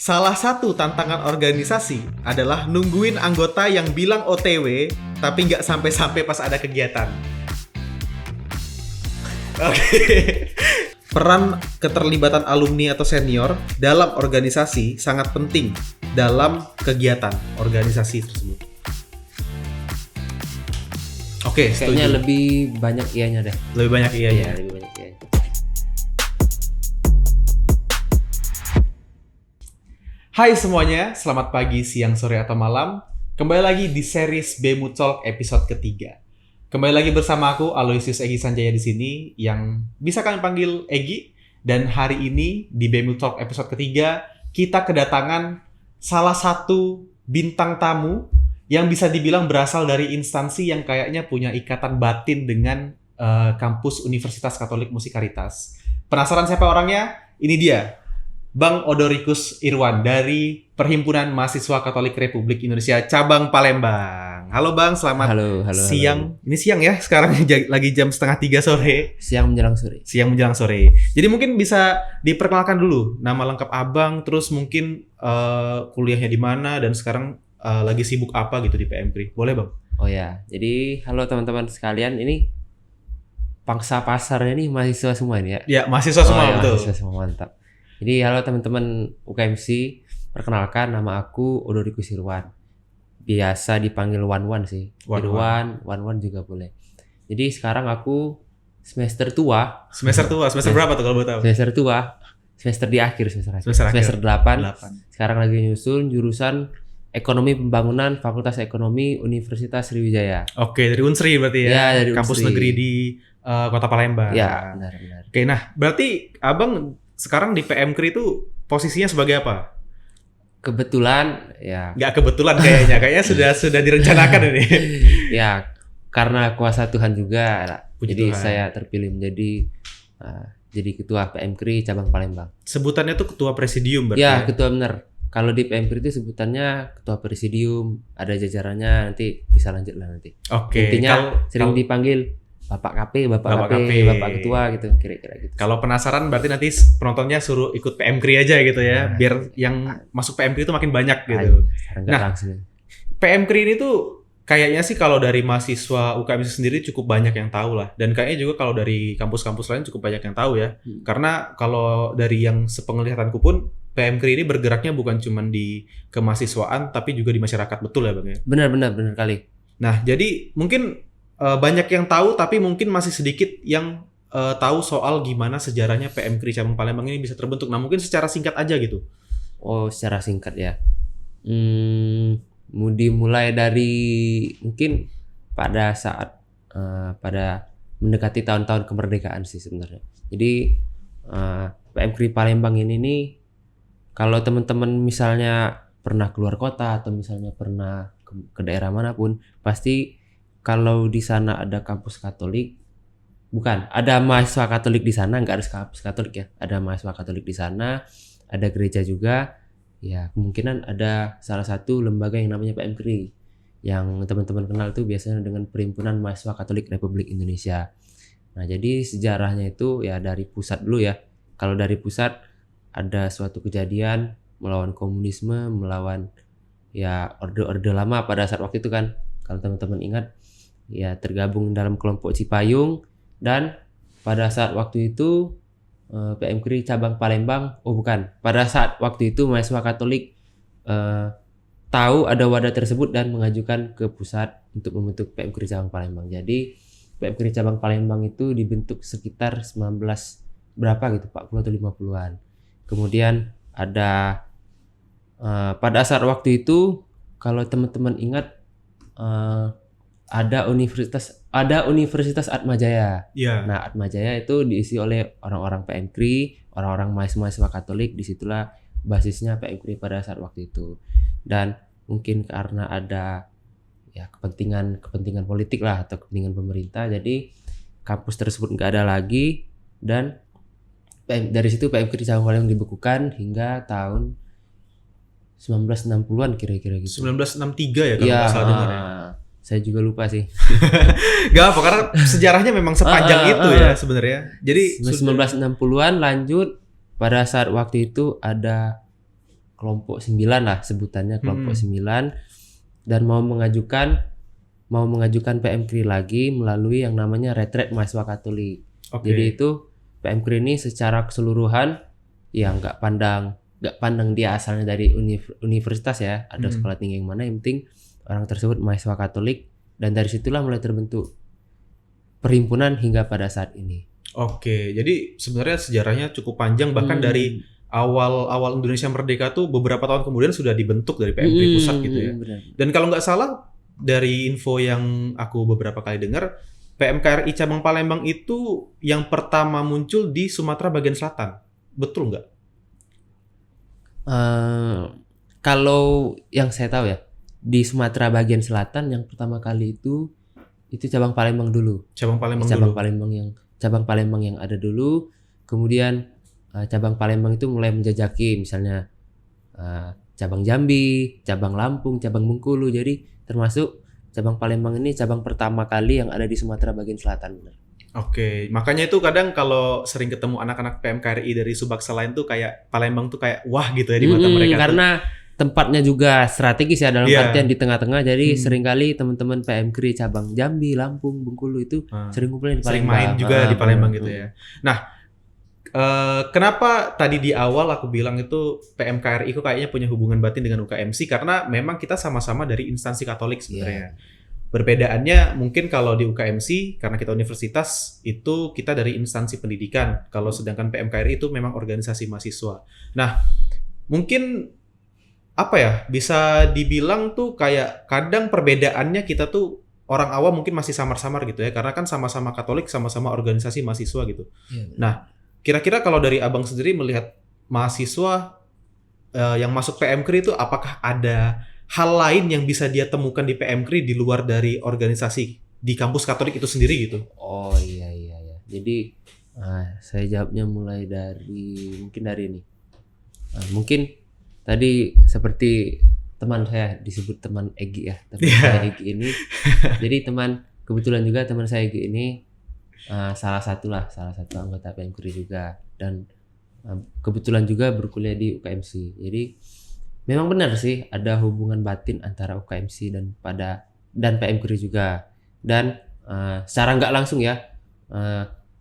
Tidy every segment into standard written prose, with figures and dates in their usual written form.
Salah satu tantangan organisasi adalah nungguin anggota yang bilang OTW tapi nggak sampai-sampai pas ada kegiatan. Oke. Peran keterlibatan alumni atau senior dalam organisasi sangat penting dalam kegiatan organisasi tersebut. Oke, Kayaknya setuju. lebih banyak ianya deh. Lebih banyak Iya, iya. lebih banyak ianya. Hai semuanya, selamat pagi, siang, sore, atau malam. Kembali lagi di series Bemu Talk episode ketiga. Kembali lagi bersama aku, Aloysius Egi Sanjaya di sini, yang bisa kalian panggil Egi. Dan hari ini di Bemu Talk episode ketiga, kita kedatangan salah satu bintang tamu yang bisa dibilang berasal dari instansi yang kayaknya punya ikatan batin dengan kampus Universitas Katolik Musikaritas. Penasaran siapa orangnya? Ini dia. Bang Odorikus Irwan dari Perhimpunan Mahasiswa Katolik Republik Indonesia Cabang Palembang. Halo Bang, selamat Halo. siang. Ini siang ya, sekarang lagi jam 2:30 sore. Siang menjelang sore. Siang menjelang sore. Jadi mungkin bisa diperkenalkan dulu nama lengkap Abang, terus mungkin kuliahnya di mana dan sekarang lagi sibuk apa gitu di PMPRI. Boleh Bang? Oh ya, jadi halo teman-teman sekalian, ini pangsa pasarnya nih mahasiswa semua ini ya. Ya, mahasiswa semua, ya, betul. Mahasiswa semua, mantap. Jadi halo teman-teman UKMC, perkenalkan nama aku Odorikus Irwan. Biasa dipanggil Wan sih. Wan. Wan juga boleh. Jadi sekarang aku semester tua. Semester berapa tuh kalau boleh tahu? Semester tua. Semester di akhir semester akhir. Semester akhir. Semester 8. 8. Sekarang lagi nyusun jurusan Ekonomi Pembangunan Fakultas Ekonomi Universitas Sriwijaya. Oke, dari Unsri berarti ya. Ya, dari Kampus Unsri. negeri di Kota Palembang. Ya, benar. Oke, nah berarti Abang sekarang di PMKRI itu posisinya sebagai apa? Kebetulan ya. Nggak kebetulan kayaknya sudah direncanakan ini. Ya, karena kuasa Tuhan juga. Puji Jadi Tuhan. saya terpilih menjadi jadi ketua PMKRI cabang Palembang. Sebutannya tuh ketua presidium berarti. Ya, ketua benar. Kalau di PMKRI itu sebutannya ketua presidium, ada jajarannya, nanti bisa lanjut lah nanti. Oke. Intinya sering dipanggil Bapak KP, Bapak Ketua gitu, kira-kira gitu. Kalau penasaran berarti nanti penontonnya suruh ikut PMKRI aja gitu ya, biar yang masuk PMKRI itu makin banyak gitu. Nah, PMKRI ini tuh kayaknya sih kalau dari mahasiswa UKM sendiri cukup banyak yang tahu lah. Dan kayaknya juga kalau dari kampus-kampus lain cukup banyak yang tahu ya. Karena kalau dari yang sepenglihatanku pun PMKRI ini bergeraknya bukan cuma di kemahasiswaan tapi juga di masyarakat, betul ya Bang ya? Benar kali. Nah, jadi mungkin banyak yang tahu tapi mungkin masih sedikit yang tahu soal gimana sejarahnya PMKRI Cabang Palembang ini bisa terbentuk. Nah, mungkin secara singkat aja gitu. Oh, secara singkat ya. Dimulai dari mungkin pada saat pada mendekati tahun-tahun kemerdekaan sih sebenarnya. Jadi PMKRI Palembang ini nih, kalau teman-teman misalnya pernah keluar kota atau misalnya pernah ke daerah manapun, pasti kalau di sana ada kampus Katolik, ada mahasiswa Katolik di sana, nggak harus kampus Katolik ya, ada mahasiswa Katolik di sana, ada gereja juga, ya kemungkinan ada salah satu lembaga yang namanya PMKRI, yang teman-teman kenal tuh biasanya dengan Perhimpunan Mahasiswa Katolik Republik Indonesia. Nah, jadi sejarahnya itu ya dari pusat dulu ya. Kalau dari pusat ada suatu kejadian melawan komunisme, melawan ya orde-orde lama pada saat waktu itu kan, kalau teman-teman ingat, ya tergabung dalam kelompok Cipayung, dan pada saat waktu itu PMKRI cabang Palembang, pada saat waktu itu mahasiswa Katolik tahu ada wadah tersebut dan mengajukan ke pusat untuk membentuk PMKRI cabang Palembang. Jadi PMKRI cabang Palembang itu dibentuk sekitar 19 berapa gitu, 40 atau 50-an. Kemudian ada pada saat waktu itu, kalau teman-teman ingat, ada Universitas Atmajaya. Yeah. Nah, Atmajaya itu diisi oleh orang-orang PMKRI, orang-orang mahasiswa Katolik. Disitulah basisnya PMKRI pada saat waktu itu. Dan mungkin karena ada ya kepentingan politik lah atau kepentingan pemerintah, jadi kampus tersebut nggak ada lagi, dan dari situ PMKRI cabang Palembang dibekukan hingga tahun 1960-an kira-kira gitu. 1963 ya kalau nggak salah dengar ya. Saya juga lupa sih. Gak apa, karena sejarahnya memang sepanjang itu ya sebenarnya. Jadi 1960-an lanjut, pada saat waktu itu ada kelompok 9 lah sebutannya, kelompok 9, dan mau mengajukan PMKRI lagi melalui yang namanya Retret Mahasiswa Katolik. Jadi itu PMKRI ini secara keseluruhan ya nggak pandang dia asalnya dari universitas ya, ada sekolah tinggi yang mana, yang penting orang tersebut mahasiswa Katolik, dan dari situlah mulai terbentuk perhimpunan hingga pada saat ini. Oke, jadi sebenarnya sejarahnya cukup panjang, bahkan dari awal Indonesia merdeka tuh beberapa tahun kemudian sudah dibentuk dari PMKRI pusat gitu ya. Benar. Dan kalau nggak salah dari info yang aku beberapa kali dengar, PMKRI cabang Palembang itu yang pertama muncul di Sumatera bagian selatan, betul nggak? Kalau yang saya tahu ya, di Sumatera bagian selatan yang pertama kali itu cabang Palembang dulu. Cabang Palembang yang ada dulu. Kemudian cabang Palembang itu mulai menjajaki misalnya cabang Jambi, cabang Lampung, cabang Bengkulu. Jadi termasuk cabang Palembang ini cabang pertama kali yang ada di Sumatera bagian selatan. Benar. Oke, makanya itu kadang kalau sering ketemu anak-anak PMKRI dari Subaksa lain tuh kayak Palembang tuh kayak wah gitu ya di mata mereka. Karena tempatnya juga strategis ya, dalam artian di tengah-tengah. Jadi seringkali teman-teman PMKRI cabang Jambi, Lampung, Bengkulu itu sering kumpulin di Palembang. Sering main juga di Palembang gitu ya. Nah, kenapa tadi di awal aku bilang itu PMKRI itu kayaknya punya hubungan batin dengan UKMC, karena memang kita sama-sama dari instansi Katolik sebenarnya. Perbedaannya mungkin kalau di UKMC karena kita universitas itu kita dari instansi pendidikan, kalau sedangkan PMKRI itu memang organisasi mahasiswa. Nah, mungkin apa ya, bisa dibilang tuh kayak kadang perbedaannya kita tuh orang awam mungkin masih samar-samar gitu ya, karena kan sama-sama Katolik, sama-sama organisasi mahasiswa gitu. Nah, kira-kira kalau dari Abang sendiri melihat mahasiswa yang masuk PMKRI itu apakah ada hal lain yang bisa dia temukan di PMKRI di luar dari organisasi di kampus Katolik itu sendiri gitu? Oh iya. Jadi saya jawabnya mulai dari ini. Mungkin tadi seperti teman saya disebut teman Egi ya, saya Egi ini. Jadi kebetulan juga teman saya Egi ini salah satu anggota PMKRI juga, dan kebetulan juga berkuliah di UKMC. Jadi memang benar sih ada hubungan batin antara UKMC dan PMKRI juga. Dan secara nggak langsung ya,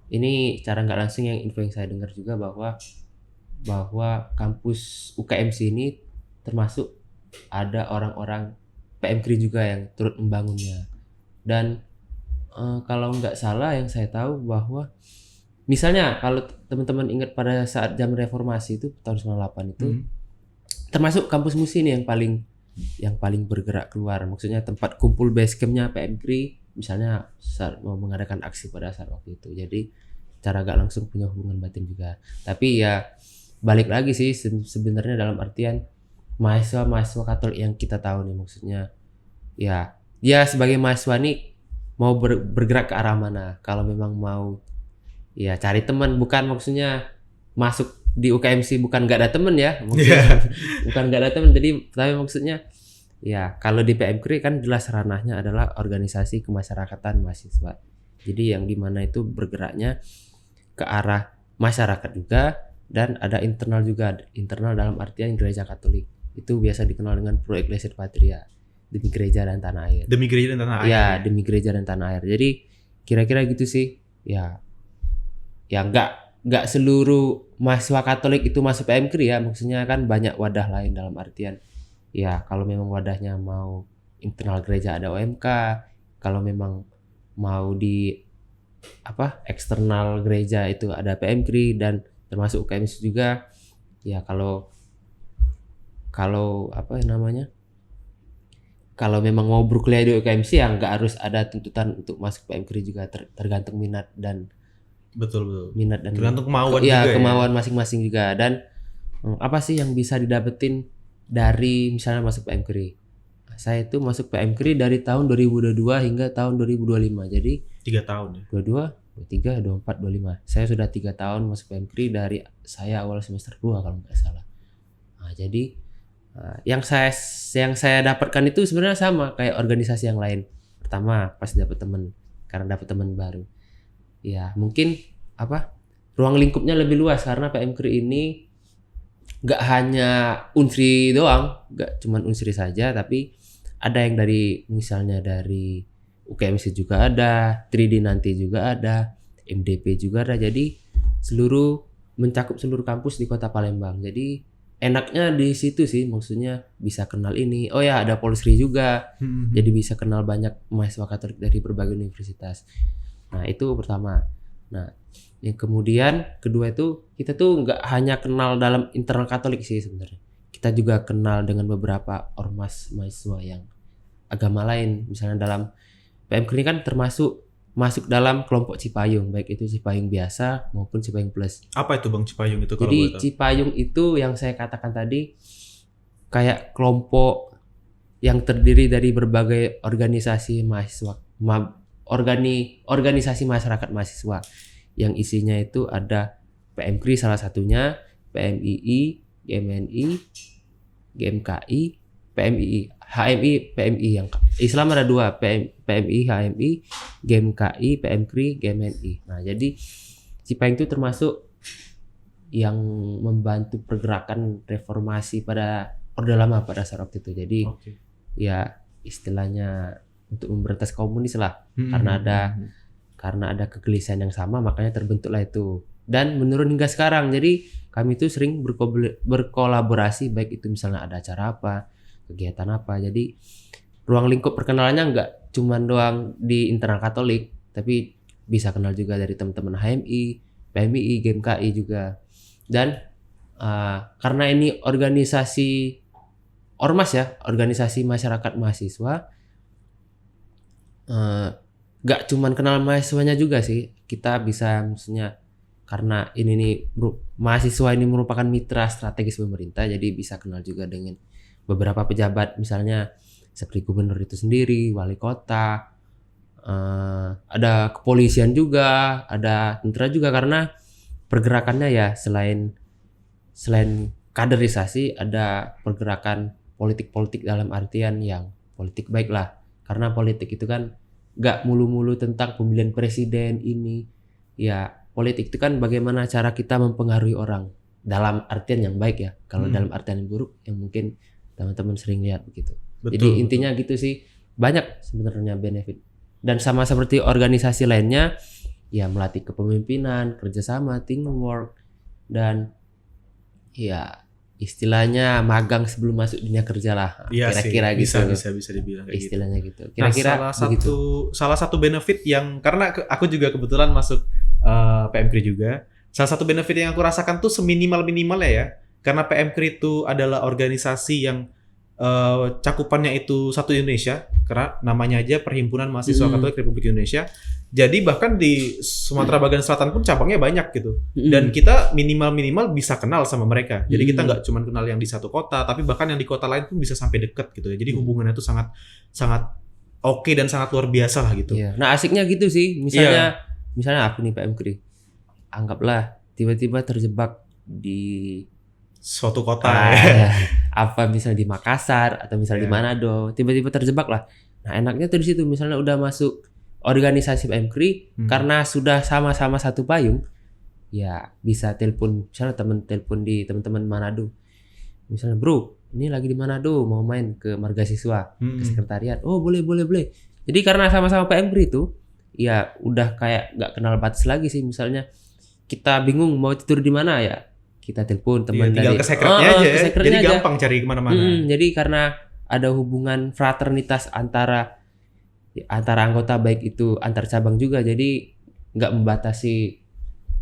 ini cara nggak langsung yang info yang saya dengar juga bahwa kampus UKMC ini termasuk ada orang-orang PMKRI juga yang turut membangunnya. Dan kalau nggak salah yang saya tahu bahwa misalnya kalau teman-teman ingat pada saat zaman reformasi itu tahun 98 itu termasuk kampus Musi ini yang paling bergerak keluar, maksudnya tempat kumpul base campnya PMKRI misalnya saat mau mengadakan aksi pada saat waktu itu. Jadi cara gak langsung punya hubungan batin juga. Tapi ya balik lagi sih sebenarnya dalam artian mahasiswa Katolik yang kita tahu nih, maksudnya ya sebagai mahasiswa nih mau bergerak ke arah mana. Kalau memang mau ya cari teman, bukan maksudnya masuk di UKMC bukan gak ada temen ya, bukan gak ada temen. Jadi tapi maksudnya ya kalau di PMKRI kan jelas ranahnya adalah organisasi kemasyarakatan mahasiswa. Jadi yang dimana itu bergeraknya ke arah masyarakat juga, dan ada internal juga, internal dalam artian gereja Katolik. Itu biasa dikenal dengan Pro Ecclesia Patria, demi gereja dan tanah air. Demi gereja dan tanah air. Ya, demi gereja dan tanah air. Jadi kira-kira gitu sih. Ya nggak seluruh mahasiswa Katolik itu masuk PMKRI ya, maksudnya kan banyak wadah lain dalam artian ya kalau memang wadahnya mau internal gereja ada OMK, kalau memang mau di eksternal gereja itu ada PMKRI, dan termasuk UKMC juga ya. Kalau memang mau berkuliah di UKMC ya nggak harus ada tuntutan untuk masuk PMKRI juga, tergantung minat dan minat dan tergantung kemauan kemauan masing-masing juga. Dan apa sih yang bisa didapetin dari misalnya masuk PMKRI? Saya itu masuk PMKRI dari tahun 2022 hingga tahun 2025. Jadi 3 tahun ya. 22, 23, 24, 25. Saya sudah 3 tahun masuk PMKRI dari saya awal semester 2 kalau nggak salah. Jadi yang saya dapatkan itu sebenarnya sama kayak organisasi yang lain. Pertama pas dapat teman, karena dapat teman baru. Ya mungkin ruang lingkupnya lebih luas karena PMKRI ini nggak hanya Unsri doang, nggak cuman Unsri saja, tapi ada yang dari misalnya dari UKMC juga ada, 3D nanti juga ada, MDP juga ada. Jadi mencakup seluruh kampus di Kota Palembang. Jadi enaknya di situ sih, maksudnya bisa kenal ini. Oh ya, ada Polsri juga. Jadi bisa kenal banyak mahasiswa Katolik dari berbagai universitas. Nah, itu pertama. Nah, yang kemudian kedua itu kita tuh nggak hanya kenal dalam internal Katolik sih sebenarnya. Kita juga kenal dengan beberapa ormas mahasiswa yang agama lain. Misalnya dalam PMK ini kan masuk dalam kelompok Cipayung, baik itu Cipayung biasa maupun Cipayung Plus. Apa itu Bang Cipayung itu kalau Jadi boleh tahu? Cipayung itu yang saya katakan tadi kayak kelompok yang terdiri dari berbagai organisasi mahasiswa, organisasi masyarakat mahasiswa yang isinya itu ada PMKRI salah satunya, PMII, GMNI, GMKI, PMII, HMI, PMI yang Islam ada dua, PMI, HMI, GMKI, PMKRI, GMNI. Nah, jadi Cipayung itu termasuk yang membantu pergerakan reformasi pada Orde Lama pada saat waktu itu. Jadi ya istilahnya untuk memberantas komunis lah, karena ada kegelisahan yang sama, makanya terbentuklah itu dan menurun hingga sekarang. Jadi kami itu sering berkolaborasi, baik itu misalnya ada acara apa, kegiatan apa. Jadi ruang lingkup perkenalannya nggak cuman doang di internal Katolik, tapi bisa kenal juga dari teman-teman HMI, PMI, GMKI juga. Dan karena ini organisasi ormas ya, organisasi masyarakat mahasiswa, gak cuman kenal mahasiswanya juga sih, kita bisa maksudnya karena ini nih mahasiswa ini merupakan mitra strategis pemerintah, jadi bisa kenal juga dengan beberapa pejabat, misalnya seperti gubernur itu sendiri, wali kota, ada kepolisian juga, ada tentara juga, karena pergerakannya ya selain kaderisasi, ada pergerakan politik dalam artian yang politik baik lah, karena politik itu kan gak mulu-mulu tentang pemilihan presiden ini ya. Politik itu kan bagaimana cara kita mempengaruhi orang dalam artian yang baik ya. Kalau dalam artian yang buruk yang mungkin teman-teman sering lihat begitu. Jadi intinya gitu sih, banyak sebenarnya benefit. Dan sama seperti organisasi lainnya ya, melatih kepemimpinan, kerjasama, teamwork, dan ya istilahnya magang sebelum masuk dunia kerja lah. Iya, kira-kira sih, gitu. Bisa dibilang kayak istilahnya gitu. Kira-kira Salah satu benefit yang, karena aku juga kebetulan masuk PMKRI juga. Salah satu benefit yang aku rasakan tuh seminimal-minimalnya ya. Karena PMKRI itu adalah organisasi yang cakupannya itu satu Indonesia, karena namanya aja Perhimpunan Mahasiswa Katolik Republik Indonesia. Jadi bahkan di Sumatera bagian selatan pun cabangnya banyak gitu. Dan kita minimal bisa kenal sama mereka. Jadi kita nggak cuma kenal yang di satu kota, tapi bahkan yang di kota lain pun bisa sampai deket gitu ya. Jadi hubungannya itu sangat oke dan sangat luar biasa lah gitu. Iya. Nah, asiknya gitu sih. Misalnya aku nih PMKRI, anggaplah tiba-tiba terjebak di suatu kota apa misalnya di Makassar atau misalnya di Manado, tiba-tiba terjebak lah. Nah, enaknya tuh di situ, misalnya udah masuk organisasi PMKRI, karena sudah sama-sama satu payung, ya bisa telepon, misalnya telepon di teman-teman Manado, misalnya bro, ini lagi di Manado mau main ke marga siswa, ke sekretariat. Oh boleh. Jadi karena sama-sama PMKRI itu ya udah kayak nggak kenal batas lagi sih. Misalnya kita bingung mau tidur di mana ya, kita telepon teman tinggal ke sekretnya aja ya. Jadi gampang cari kemana-mana. Jadi karena ada hubungan fraternitas antara anggota, baik itu antar cabang juga, jadi nggak membatasi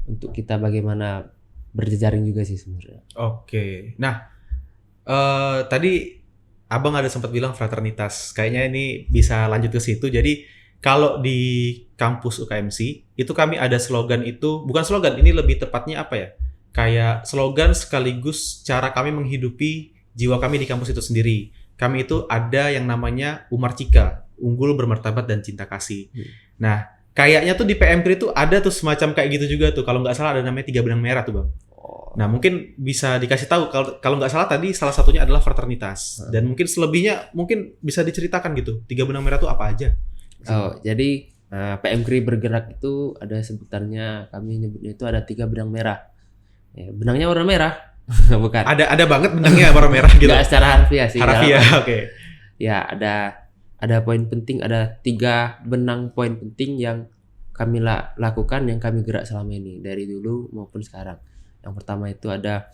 untuk kita bagaimana berjejaring juga sih sebenarnya. Oke. Nah, tadi Abang ada sempat bilang fraternitas. Kayaknya ini bisa lanjut ke situ. Jadi kalau di kampus UKMC itu kami ada slogan, itu bukan slogan, ini lebih tepatnya apa ya? Kayak slogan sekaligus cara kami menghidupi jiwa kami di kampus itu sendiri. Kami itu ada yang namanya Umar Cika, unggul, bermartabat, dan cinta kasih. Nah, kayaknya tuh di PMKRI itu ada tuh semacam kayak gitu juga tuh. Kalau nggak salah ada namanya 3 benang merah tuh, Bang. Nah, mungkin bisa dikasih tahu, kalau nggak salah tadi salah satunya adalah fraternitas. Dan mungkin selebihnya mungkin bisa diceritakan gitu. 3 benang merah tuh apa aja? Oh, jadi PMKRI bergerak itu ada sebutannya, kami nyebutnya itu ada 3 benang merah. Ya, benangnya warna merah Bukan. Ada banget benangnya warna merah gitu. Nggak secara harfiah sih. Harfiah, oke. Ya, ada poin penting, ada 3 benang poin penting yang kami lakukan, yang kami gerak selama ini dari dulu maupun sekarang. Yang pertama itu ada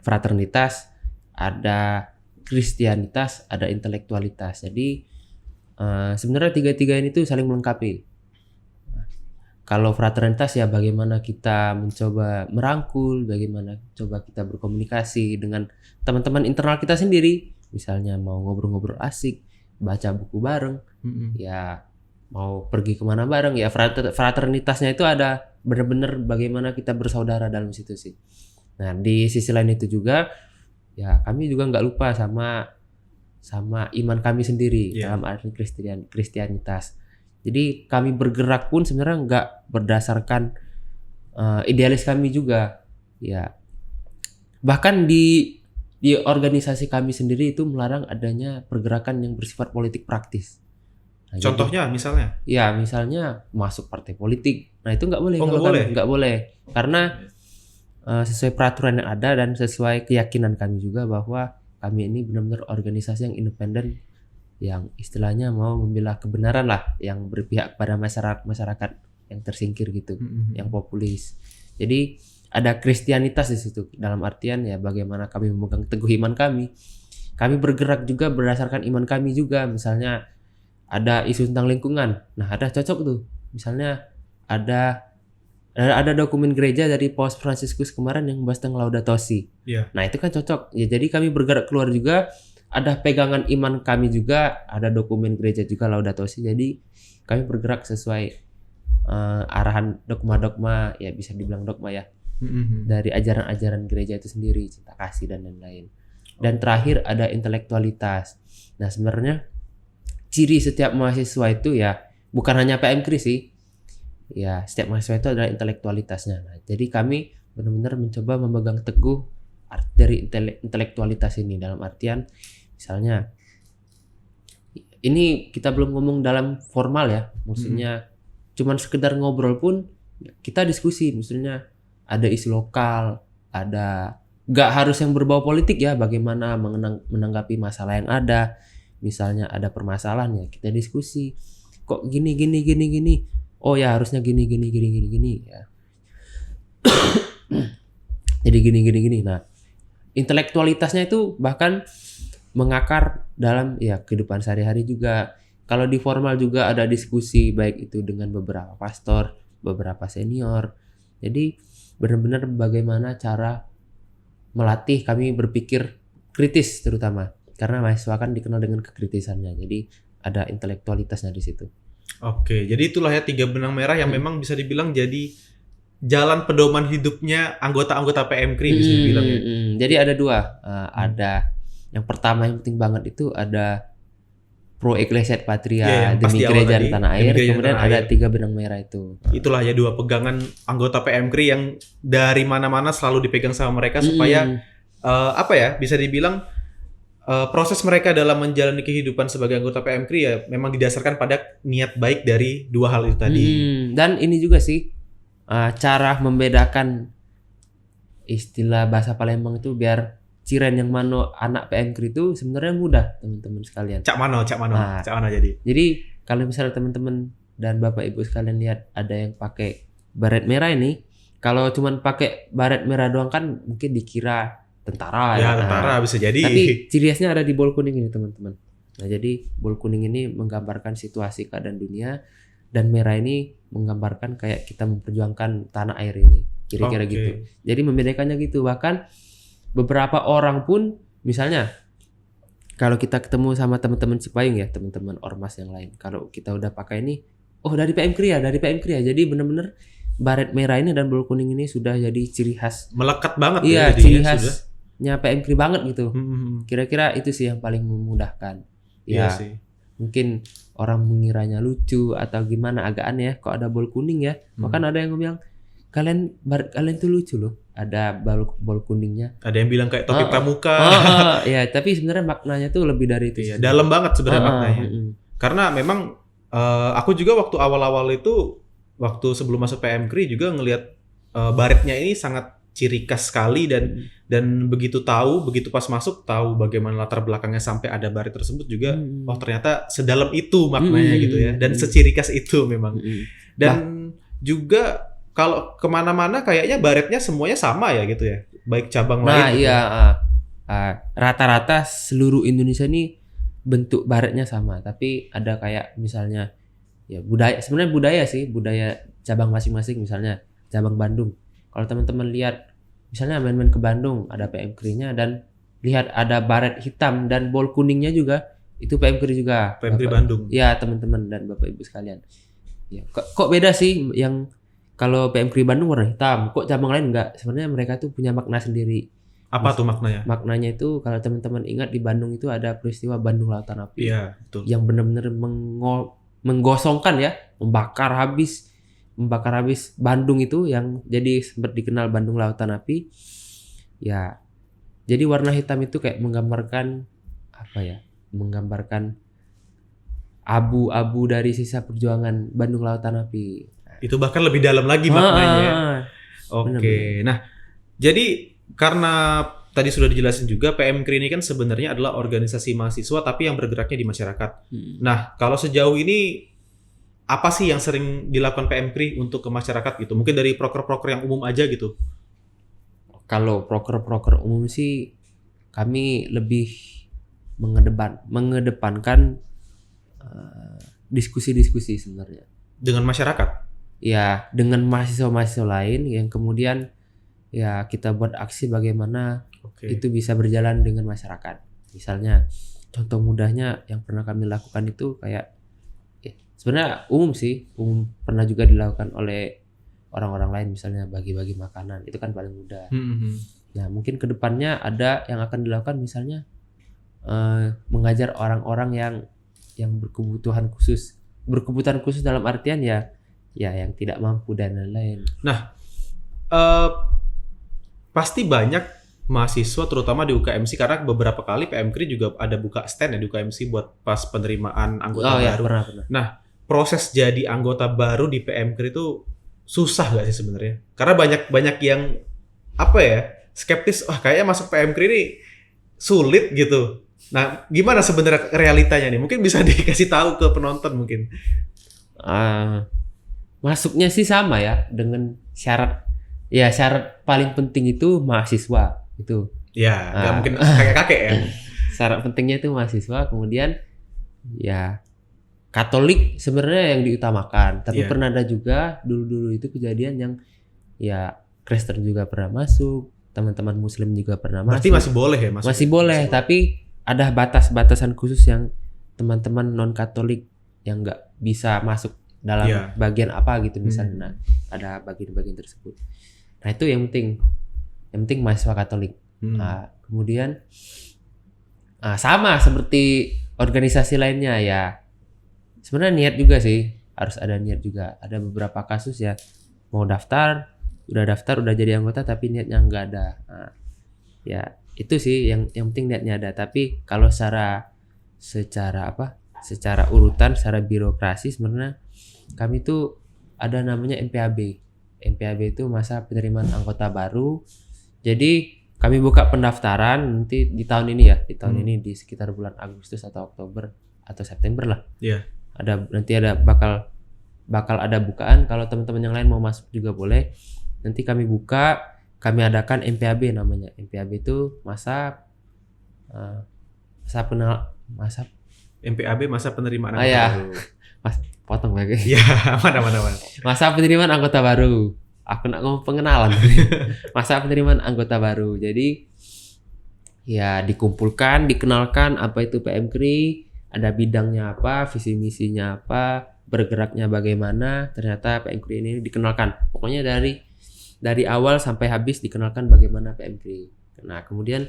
fraternitas, ada kristianitas, ada intelektualitas. Jadi sebenarnya 3 ini tuh saling melengkapi. Kalau fraternitas ya bagaimana kita mencoba merangkul, bagaimana coba kita berkomunikasi dengan teman-teman internal kita sendiri. Misalnya mau ngobrol-ngobrol asik, baca buku bareng, ya mau pergi kemana bareng. Ya fraternitasnya itu ada benar-benar bagaimana kita bersaudara dalam situ sih. Nah di sisi lain itu juga, ya kami juga nggak lupa sama iman kami sendiri dalam arti Kristianitas. Jadi kami bergerak pun sebenarnya nggak berdasarkan idealis kami juga, ya. Bahkan di organisasi kami sendiri itu melarang adanya pergerakan yang bersifat politik praktis. Nah, contohnya jadi, misalnya? Ya misalnya masuk partai politik. Nah itu nggak boleh. Oh, Nggak boleh. Karena sesuai peraturan yang ada dan sesuai keyakinan kami juga bahwa kami ini benar-benar organisasi yang independen, yang istilahnya mau membela kebenaran lah, yang berpihak pada masyarakat yang tersingkir gitu, yang populis. Jadi ada kristianitas di situ, dalam artian ya bagaimana kami memegang teguh iman kami. Kami bergerak juga berdasarkan iman kami juga. Misalnya ada isu tentang lingkungan, nah ada cocok tuh. Misalnya ada dokumen gereja dari Paus Fransiskus kemarin yang membahas tentang Laudato Si. Nah itu kan cocok. Ya jadi kami bergerak keluar juga. Ada pegangan iman kami juga, ada dokumen gereja juga Laudato Si. Jadi kami bergerak sesuai arahan dogma-dogma, ya bisa dibilang dogma ya, dari ajaran-ajaran gereja itu sendiri, cinta kasih dan lain-lain. Dan terakhir ada intelektualitas. Nah sebenarnya ciri setiap mahasiswa itu ya bukan hanya PMKRI sih, ya setiap mahasiswa itu adalah intelektualitasnya. Nah, jadi kami benar-benar mencoba memegang teguh dari intelektualitas ini, dalam artian misalnya ini kita belum ngomong dalam formal ya, maksudnya cuman sekedar ngobrol pun kita diskusi, maksudnya ada isu lokal, ada nggak harus yang berbau politik ya, bagaimana menanggapi masalah yang ada. Misalnya ada permasalahan ya kita diskusi, kok gini, oh ya harusnya gini ya. Jadi gini. Nah intelektualitasnya itu bahkan mengakar dalam ya kehidupan sehari-hari juga. Kalau di formal juga ada diskusi, baik itu dengan beberapa pastor, beberapa senior. Jadi benar-benar bagaimana cara melatih kami berpikir kritis, terutama karena mahasiswa kan dikenal dengan kekritisannya. Jadi ada intelektualitasnya di situ. Oke, jadi itulah ya 3 benang merah yang memang bisa dibilang jadi jalan pedoman hidupnya anggota-anggota PMKRI bisa dibilang ya. Jadi ada 2, ada yang pertama yang penting banget itu ada Pro Ecclesiat Patria, demi gereja dan tanah air. Kemudian ada 3 benang merah itu. Itulah ya 2 pegangan anggota PMKRI yang dari mana-mana selalu dipegang sama mereka supaya bisa dibilang proses mereka dalam menjalani kehidupan sebagai anggota PMKRI ya memang didasarkan pada niat baik dari 2 hal itu tadi. Dan ini juga sih cara membedakan istilah bahasa Palembang itu biar ciren yang mano anak PMKRI itu sebenarnya mudah, teman-teman sekalian. Cak mano jadi. Jadi kalau misalnya teman-teman dan Bapak Ibu sekalian lihat ada yang pakai baret merah ini, kalau cuman pakai baret merah doang kan mungkin dikira tentara ya. Tentara bisa jadi. Tapi ciri khasnya ada di bol kuning ini, teman-teman. Nah, jadi bol kuning ini menggambarkan situasi keadaan dunia, dan merah ini menggambarkan kayak kita memperjuangkan tanah air ini. Kira-kira gitu. Jadi membedakannya gitu. Bahkan beberapa orang pun misalnya kalau kita ketemu sama teman-teman Cipayung ya, teman-teman ormas yang lain, kalau kita udah pakai ini, oh dari PMKRI ya. Jadi benar-benar baret merah ini dan bol kuning ini sudah jadi ciri khas. Melekat banget ya. Iya, ciri khasnya PMKRI banget gitu. Kira-kira itu sih yang paling memudahkan. Ya, sih. Mungkin orang mengiranya lucu atau gimana, agak aneh ya kok ada bol kuning ya. Bahkan ada yang bilang kalian tuh lucu loh, ada bol kuningnya. Ada yang bilang kayak topi pramuka. Ya, tapi sebenarnya maknanya tuh lebih dari itu. Iya, dalam banget sebenarnya maknanya. Karena memang aku juga waktu awal-awal itu, waktu sebelum masuk PMKRI juga ngelihat baretnya ini sangat ciri khas sekali dan begitu pas masuk tahu bagaimana latar belakangnya sampai ada baret tersebut juga. Oh ternyata sedalam itu maknanya gitu ya, dan seciri khas itu memang. Dan juga kalau kemana-mana kayaknya baretnya semuanya sama ya gitu ya, baik cabang lain. Nah gitu. iya, rata-rata seluruh Indonesia ini bentuk baretnya sama, tapi ada kayak misalnya ya sebenarnya budaya cabang masing-masing. Misalnya cabang Bandung, kalau teman-teman lihat misalnya main-main ke Bandung ada PM Kri-nya dan lihat ada baret hitam dan bol kuningnya juga, itu PM Kri juga. PM Kri Bandung. Ya teman-teman dan Bapak Ibu sekalian. Ya, kok beda sih yang kalau PM Kri Bandung warna hitam, kok cabang lain enggak? Sebenarnya mereka tuh punya makna sendiri. Apa tuh maknanya? Maknanya itu kalau teman-teman ingat di Bandung itu ada peristiwa Bandung Lautan Api. Iya, betul. Yang benar-benar menggosongkan ya, membakar habis Bandung itu, yang jadi sempat dikenal Bandung Lautan Api. Ya. Jadi warna hitam itu kayak menggambarkan apa ya? Menggambarkan abu-abu dari sisa perjuangan Bandung Lautan Api. Itu bahkan lebih dalam lagi maknanya. Oke. Nah, jadi karena tadi sudah dijelasin juga, PM Kri ini kan sebenarnya adalah organisasi mahasiswa tapi yang bergeraknya di masyarakat. Nah, kalau sejauh ini apa sih yang sering dilakukan PM Kri untuk ke masyarakat gitu? Mungkin dari proker-proker yang umum aja gitu. Kalau proker-proker umum sih kami lebih mengedepankan diskusi-diskusi sebenarnya. Dengan masyarakat? Ya, dengan mahasiswa-mahasiswa lain yang kemudian ya kita buat aksi bagaimana itu bisa berjalan dengan masyarakat. Misalnya contoh mudahnya yang pernah kami lakukan itu kayak sebenarnya umum pernah juga dilakukan oleh orang-orang lain, misalnya bagi-bagi makanan, itu kan paling mudah. Nah mungkin kedepannya ada yang akan dilakukan, misalnya mengajar orang-orang yang berkebutuhan khusus dalam artian ya yang tidak mampu dan lain-lain. Nah pasti banyak mahasiswa terutama di UKMC, karena beberapa kali PM Kri juga ada buka stand ya di UKMC buat pas penerimaan anggota baru. Pernah. Nah, proses jadi anggota baru di PM Kri itu susah gak sih sebenarnya? Karena banyak yang apa ya, skeptis, kayaknya masuk PM Kri ini sulit gitu. Nah, gimana sebenarnya realitanya nih? Mungkin bisa dikasih tahu ke penonton mungkin. Masuknya sih sama ya, dengan syarat paling penting itu mahasiswa itu. Ya, nggak mungkin kakek-kakek ya. Syarat pentingnya itu mahasiswa, kemudian ya Katolik sebenarnya yang diutamakan. Tapi pernah ada juga dulu itu kejadian yang ya Kristen juga pernah masuk, teman-teman Muslim juga pernah Berarti masuk. masih boleh ya masuk? Masih boleh, tapi ada batas-batasan khusus yang teman-teman non Katolik yang nggak bisa masuk dalam bagian apa gitu misalnya. Nah, ada bagian-bagian tersebut. Nah itu yang penting mahasiswa Katolik. Nah, kemudian sama seperti organisasi lainnya ya. Sebenarnya niat juga sih, harus ada niat juga. Ada beberapa kasus ya mau udah jadi anggota tapi niatnya nggak ada. Nah, ya itu sih yang penting niatnya ada. Tapi kalau secara urutan, secara birokrasi sebenarnya kami tuh ada namanya MPAB. MPAB itu masa penerimaan anggota baru. Jadi kami buka pendaftaran nanti di tahun ini ya, ini di sekitar bulan Agustus atau Oktober atau September lah. Iya. Nanti ada bakal ada bukaan. Kalau teman-teman yang lain mau masuk juga boleh. Nanti kami buka, kami adakan MPAB namanya. MPAB itu masa MPAB masa penerimaan anggota baru. Mas, potong lagi. Ya, mana. Masa penerimaan anggota baru. Aku nak ngomong pengenalan. Masa penerimaan anggota baru. Jadi ya dikumpulkan, dikenalkan apa itu PM Kri, ada bidangnya apa, visi misinya apa, bergeraknya bagaimana. Ternyata PM Kri ini dikenalkan. Pokoknya dari awal sampai habis dikenalkan bagaimana PM Kri. Nah, kemudian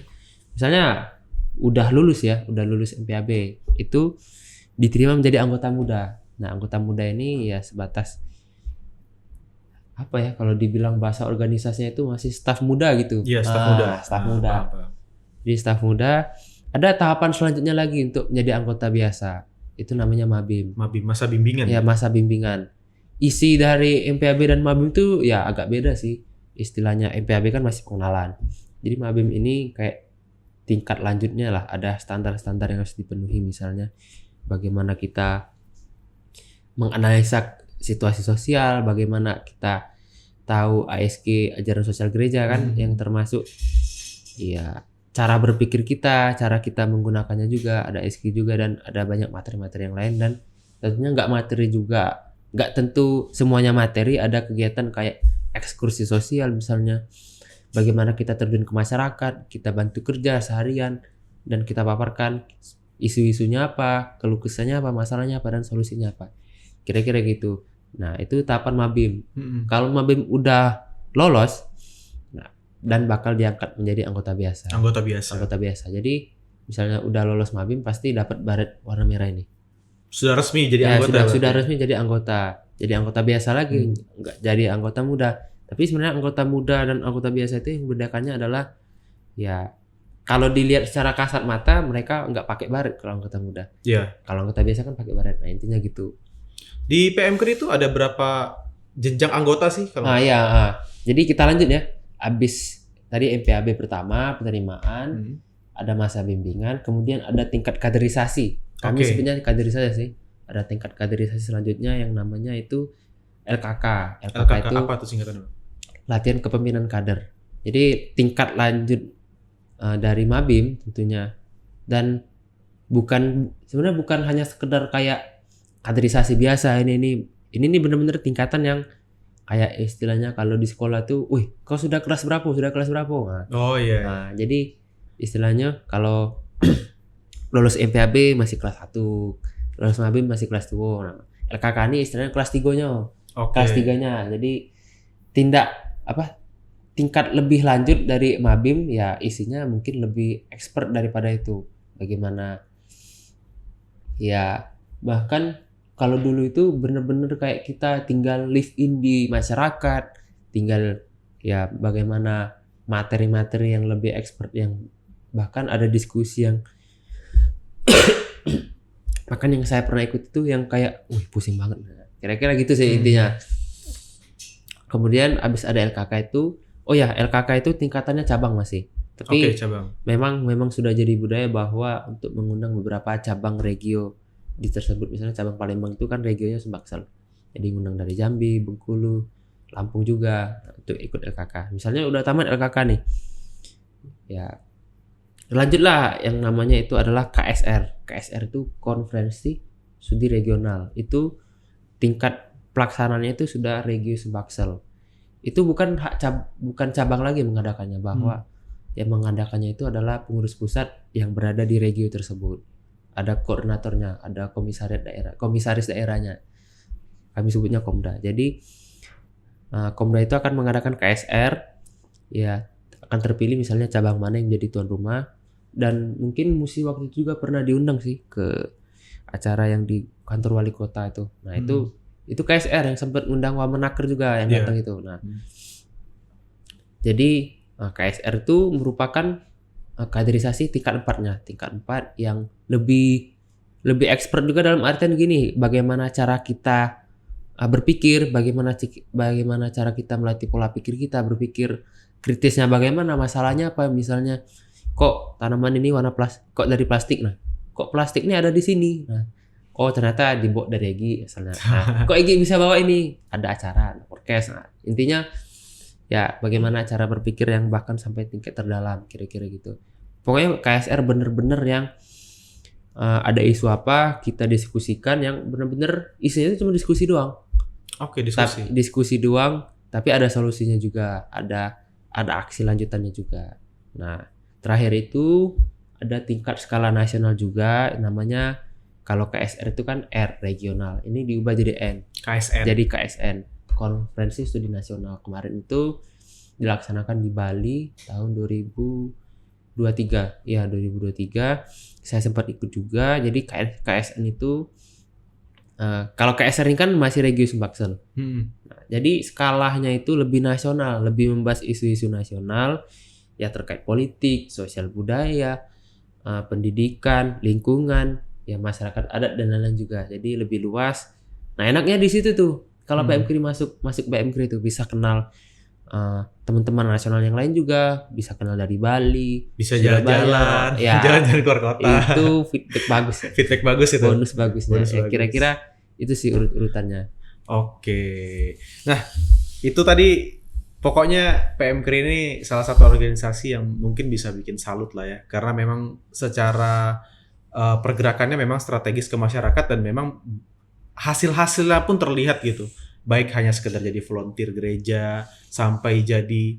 misalnya udah lulus MPAB, itu diterima menjadi anggota muda. Nah, anggota muda ini ya sebatas apa ya, kalau dibilang bahasa organisasinya itu masih staf muda gitu. Iya, staf muda. Di staf muda ada tahapan selanjutnya lagi untuk menjadi anggota biasa. Itu namanya Mabim. Masa bimbingan. Ya, masa bimbingan. Isi dari MPAB dan Mabim itu ya agak beda sih. istilahnya MPAB kan masih pengenalan. Jadi Mabim ini kayak tingkat lanjutnya lah, ada standar-standar yang harus dipenuhi, misalnya bagaimana kita menganalisa situasi sosial, bagaimana kita tahu ASG ajaran sosial gereja kan, yang termasuk ya cara berpikir kita, cara kita menggunakannya juga, ada ASG juga, dan ada banyak materi-materi yang lain. Dan tentunya nggak materi juga, nggak tentu semuanya materi, ada kegiatan kayak ekskursi sosial misalnya, bagaimana kita terjun ke masyarakat, kita bantu kerja seharian, dan kita paparkan isu-isunya apa, keluh kesahnya apa, masalahnya apa, dan solusinya apa. Kira-kira gitu. Nah, itu tahapan Mabim. Kalau Mabim udah lolos, nah, dan bakal diangkat menjadi anggota biasa. Anggota biasa. Jadi, misalnya udah lolos Mabim, pasti dapat baret warna merah ini. Sudah resmi jadi anggota. Sudah resmi jadi anggota. Jadi anggota biasa lagi, nggak jadi anggota muda. Tapi sebenarnya anggota muda dan anggota biasa itu yang membedakannya adalah, ya kalau dilihat secara kasat mata mereka nggak pakai baret kalau anggota muda. Iya. Kalau anggota biasa kan pakai baret. Nah, intinya gitu. Di PMKRI itu ada berapa jenjang anggota sih kalau? Jadi kita lanjut ya. Abis tadi MPAB pertama, penerimaan, ada masa bimbingan, kemudian ada tingkat kaderisasi. Kami sebenarnya kaderisasi sih. Ada tingkat kaderisasi selanjutnya yang namanya itu LKK. LKK itu apa tuh singkatannya? Latihan kepemimpinan kader. Jadi tingkat lanjut dari Mabim tentunya, dan sebenarnya bukan hanya sekedar kayak kaderisasi biasa. Ini benar-benar tingkatan yang kayak istilahnya kalau di sekolah tuh, kau sudah kelas berapa? Nah, nah, jadi istilahnya kalau lulus MPAB masih kelas 1, lulus Mabim masih kelas 2. Nah, LKK ini istilahnya kelas 3-nya. Kelas 3-nya. Jadi tingkat lebih lanjut dari Mabim, ya isinya mungkin lebih expert daripada itu. Bagaimana ya, bahkan kalau dulu itu benar-benar kayak kita tinggal live in di masyarakat, tinggal ya bagaimana materi-materi yang lebih expert, yang bahkan ada diskusi yang bahkan yang saya pernah ikut itu yang kayak pusing banget. Kira-kira gitu sih intinya. Kemudian abis ada LKK itu, LKK itu tingkatannya cabang masih. Tapi cabang. Memang sudah jadi budaya bahwa untuk mengundang beberapa cabang regio di tersebut, misalnya cabang Palembang itu kan regionya Sumbaksel, jadi ngundang dari Jambi, Bengkulu, Lampung juga untuk ikut LKK. Misalnya udah tamat LKK nih, ya lanjutlah yang namanya itu adalah KSR. KSR itu konferensi studi regional. Itu tingkat pelaksanaannya itu sudah regio Sumbaksel. Itu bukan cabang lagi mengadakannya, bahwa yang mengadakannya itu adalah pengurus pusat yang berada di regio tersebut. Ada koordinatornya, ada komisaris daerahnya. Kami sebutnya Komda. Jadi Komda itu akan mengadakan KSR, ya akan terpilih misalnya cabang mana yang menjadi tuan rumah, dan mungkin Musi waktu itu juga pernah diundang sih ke acara yang di kantor wali kota itu. Nah itu KSR yang sempat undang Wamenaker juga yang datang itu. Nah jadi KSR itu merupakan kaderisasi tingkat 4-nya, tingkat 4 yang lebih expert juga dalam artian gini, bagaimana cara kita berpikir, bagaimana cara kita melatih pola pikir kita, berpikir kritisnya bagaimana, masalahnya apa, misalnya kok tanaman ini warna kok dari plastik, nah kok plastik ini ada di sini, nah ternyata dibawa dari Egi misalnya, nah kok Egi bisa bawa ini, ada acara, podcast, nah intinya ya bagaimana cara berpikir yang bahkan sampai tingkat terdalam, kira-kira gitu. Pokoknya KSR bener-bener yang ada isu apa kita diskusikan, yang bener-bener isinya itu cuma diskusi doang. Diskusi doang, tapi ada solusinya juga, ada aksi lanjutannya juga. Nah terakhir itu ada tingkat skala nasional juga, namanya kalau KSR itu kan R, regional, ini diubah jadi N, jadi KSN, Konferensi Studi Nasional. Kemarin itu dilaksanakan di Bali tahun 2023. Ya, 2023. Saya sempat ikut juga. Jadi KSN itu kalau KSR ini kan masih regio Sumbaksel. Nah, jadi skalanya itu lebih nasional, lebih membahas isu-isu nasional ya, terkait politik, sosial budaya, pendidikan, lingkungan, ya masyarakat adat dan lain-lain juga. Jadi lebih luas. Nah, enaknya di situ tuh. Kalau PMKRI masuk PMKRI itu bisa kenal teman-teman nasional yang lain juga bisa kenal dari Bali, Bisa Surabaya. jalan-jalan, Ya, jalan-jalan keluar kota. itu feedback bagus ya. Feedback bagus itu. Bonus bagusnya. Bonus Ya, bagus. kira-kira itu sih urut-urutannya. Oke. Nah, itu tadi pokoknya PMKRI ini salah satu organisasi yang mungkin bisa bikin salut lah ya. Karena memang secara pergerakannya memang strategis ke masyarakat dan memang hasil-hasilnya pun terlihat gitu. Baik hanya sekedar jadi volunteer gereja sampai jadi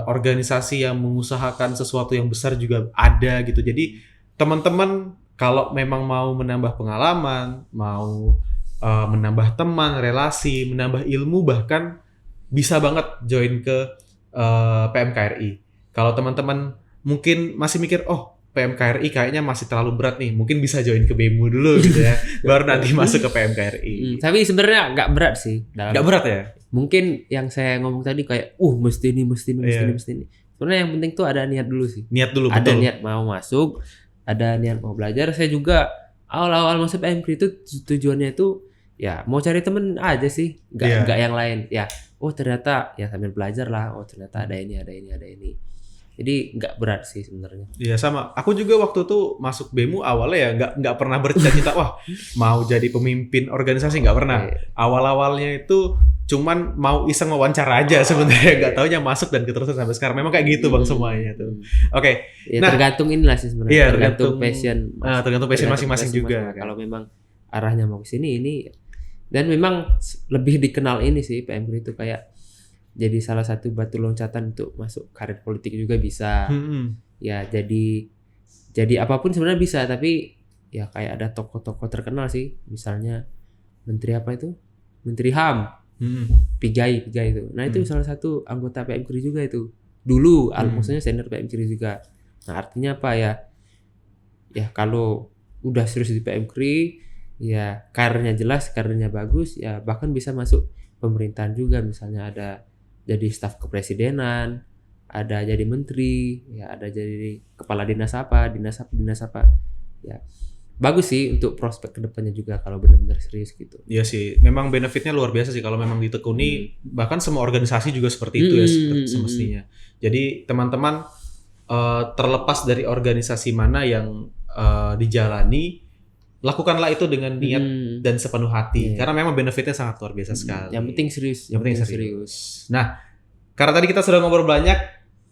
organisasi yang mengusahakan sesuatu yang besar juga ada gitu. Jadi teman-teman kalau memang mau menambah pengalaman, mau menambah teman, relasi, menambah ilmu, bahkan bisa banget join ke PMKRI. Kalau teman-teman mungkin masih mikir, oh PMKRI kayaknya masih terlalu berat nih, mungkin bisa join ke BEMU dulu gitu ya, baru nanti masuk ke PMKRI. Tapi sebenarnya nggak berat sih. Nggak berat ya? Mungkin yang saya ngomong tadi kayak, mesti ini. Iya. Sebenarnya yang penting tuh ada niat dulu sih. Niat dulu, Ada betul. niat mau masuk, ada niat mau belajar. Saya juga awal-awal masuk PMKRI itu tujuannya itu ya mau cari temen aja sih, Iya. nggak yang lain. Ya, ternyata ya sambil belajar lah. Ternyata ada ini. Jadi nggak berat sih sebenarnya. Iya sama. Aku juga waktu itu masuk BEMU awalnya ya nggak pernah bercita-cita wah mau jadi pemimpin organisasi, nggak pernah. Oke. Awal-awalnya itu cuman mau iseng wawancara aja sebenarnya, nggak taunya masuk dan keterusan sampai sekarang. Memang kayak gitu bang semuanya tuh. Oke. Ya, Nah, tergantung inilah sih sebenarnya. iya, tergantung tergantung- passion. tergantung passion masing-masing juga, kan. Kalau memang arahnya mau ke sini ini, dan memang lebih dikenal ini sih PMKRI itu kayak jadi salah satu batu loncatan untuk masuk karir politik juga bisa. Ya jadi apapun sebenarnya bisa, tapi ya kayak ada tokoh-tokoh terkenal sih, misalnya menteri apa itu, menteri HAM, Pigai itu. Nah itu salah satu anggota PMKRI juga itu dulu, maksudnya senior PMKRI juga. Nah artinya apa ya? Ya kalau udah serius di PMKRI, ya karirnya jelas, karirnya bagus, ya bahkan bisa masuk pemerintahan juga, misalnya ada jadi staf kepresidenan, ada jadi menteri, ya ada jadi kepala dinas apa. Ya bagus sih untuk prospek kedepannya juga kalau benar-benar serius gitu. Iya sih, memang benefitnya luar biasa sih kalau memang ditekuni. Bahkan semua organisasi juga seperti itu ya semestinya. Jadi teman-teman terlepas dari organisasi mana yang dijalani, lakukanlah itu dengan niat dan sepenuh hati. Iya. Karena memang benefitnya sangat luar biasa sekali. Yang penting serius. Yang penting serius. Nah, karena tadi kita sudah ngobrol banyak,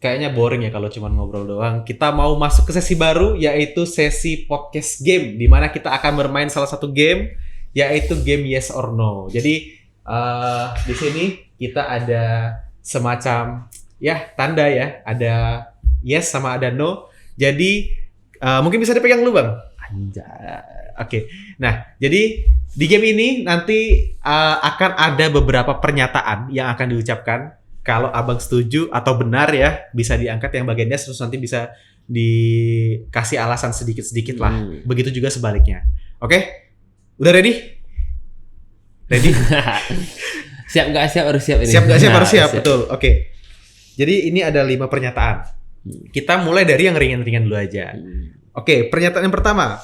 kayaknya boring ya kalau cuma ngobrol doang. Kita mau masuk ke sesi baru, yaitu sesi podcast game, di mana kita akan bermain salah satu game, yaitu game Yes or No. Jadi di sini kita ada semacam ya tanda ya, ada yes sama ada no. Jadi mungkin bisa dipegang dulu bang. Anjay. Oke. Nah, jadi di game ini nanti akan ada beberapa pernyataan yang akan diucapkan. Kalau abang setuju atau benar ya, bisa diangkat yang bagian yes, terus nanti bisa dikasih alasan sedikit-sedikit lah. Begitu juga sebaliknya. Oke? Udah ready? Ready? Siap nggak siap harus siap ini. Siap nggak siap harus siap, betul. Oke. Jadi ini ada 5 pernyataan. Kita mulai dari yang ringan-ringan dulu aja. Oke, pernyataan yang pertama.